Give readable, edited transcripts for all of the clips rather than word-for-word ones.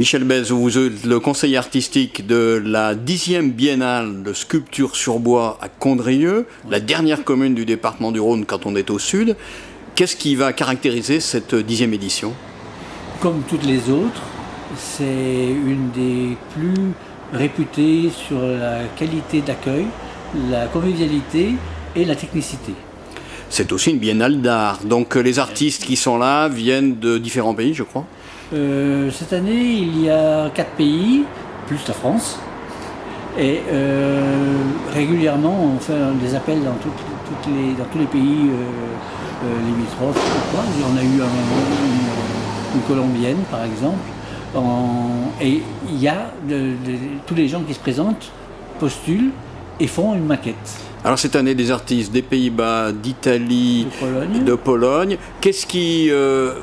Michel Bèze, vous êtes le conseiller artistique de la 10e biennale de sculpture sur bois à Condrieu, la dernière commune du département du Rhône quand on est au sud. Qu'est-ce qui va caractériser cette 10e édition? Comme toutes les autres, c'est une des plus réputées sur la qualité d'accueil, la convivialité et la technicité. C'est aussi une biennale d'art, donc les artistes qui sont là viennent de différents pays, je crois. Cette année, il y a 4 pays, plus la France. Et régulièrement, on fait des appels dans tous les pays limitrophes. On a eu une colombienne, par exemple. Et il y a tous les gens qui se présentent, postulent et font une maquette. Alors cette année, des artistes des Pays-Bas, d'Italie, de Pologne. Qu'est-ce qui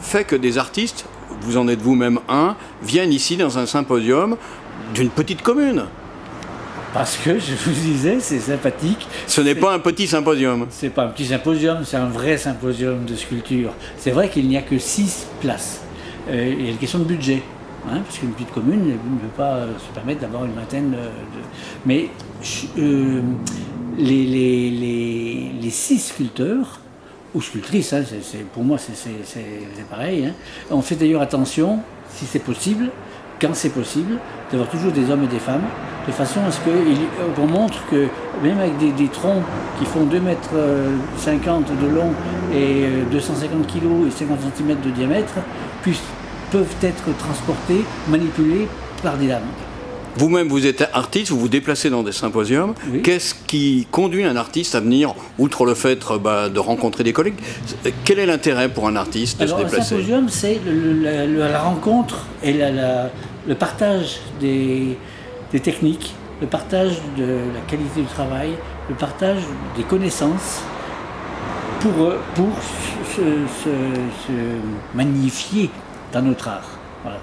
fait que des artistes, vous en êtes vous-même un, viennent ici dans un symposium d'une petite commune? Parce que, je vous disais, c'est sympathique. Ce n'est pas un petit symposium. C'est pas un petit symposium, c'est un vrai symposium de sculpture. C'est vrai qu'il n'y a que 6 places. Il y a une question de budget. Parce qu'une petite commune ne peut pas se permettre d'avoir une vingtaine de... Mais les 6 sculpteurs, ou sculptrices, pour moi c'est pareil, on fait d'ailleurs attention, si c'est possible, quand c'est possible, d'avoir toujours des hommes et des femmes, de façon à ce qu'on montre que même avec des troncs qui font 2,50 m de long et 250 kg et 50 cm de diamètre, peuvent être transportés, manipulés par des dames. Vous-même, vous êtes artiste, vous vous déplacez dans des symposiums. Oui. Qu'est-ce qui conduit un artiste à venir, outre le fait de rencontrer des collègues? Quel est l'intérêt pour un artiste de se déplacer? Un symposium, c'est la rencontre et le partage des techniques, le partage de la qualité du travail, le partage des connaissances pour se magnifier dans notre art. Voilà.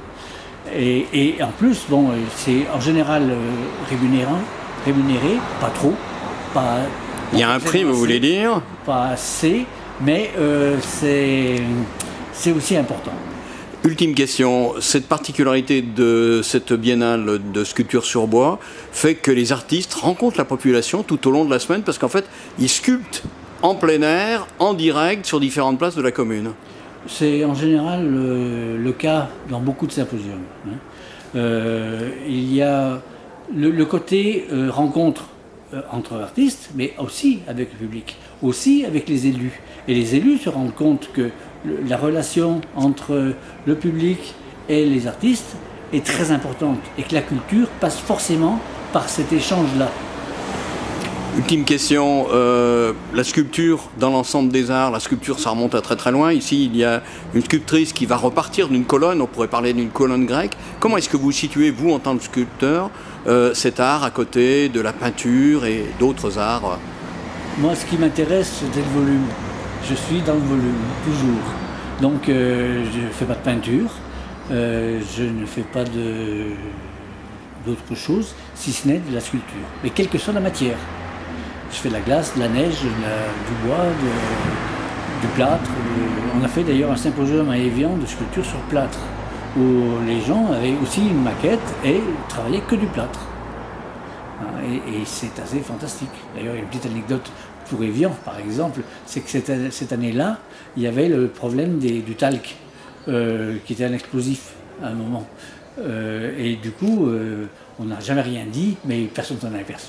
Et en plus, c'est en général rémunéré, pas trop. Il y a un prix, vous voulez dire? Pas assez, mais c'est aussi important. Ultime question, cette particularité de cette biennale de sculpture sur bois fait que les artistes rencontrent la population tout au long de la semaine parce qu'en fait, ils sculptent en plein air, en direct, sur différentes places de la commune. C'est en général le cas dans beaucoup de symposiums. Il y a le côté rencontre entre artistes, mais aussi avec le public, aussi avec les élus. Et les élus se rendent compte que la relation entre le public et les artistes est très importante et que la culture passe forcément par cet échange-là. Ultime question, la sculpture dans l'ensemble des arts, la sculpture ça remonte à très très loin. Ici il y a une sculptrice qui va repartir d'une colonne, on pourrait parler d'une colonne grecque. Comment est-ce que vous situez, vous en tant que sculpteur, cet art à côté de la peinture et d'autres arts? Moi ce qui m'intéresse c'est le volume. Je suis dans le volume, toujours. Donc je ne fais pas de peinture, je ne fais pas d'autre chose, si ce n'est de la sculpture. Mais quelle que soit la matière. Je fais de la glace, de la neige, du bois, du plâtre. On a fait d'ailleurs un symposium à Évian de sculpture sur plâtre, où les gens avaient aussi une maquette et travaillaient que du plâtre. Et c'est assez fantastique. D'ailleurs, il y a une petite anecdote pour Évian, par exemple, c'est que cette année-là, il y avait le problème du talc, qui était un explosif à un moment. Et du coup, on n'a jamais rien dit, mais personne ne s'en a aperçu.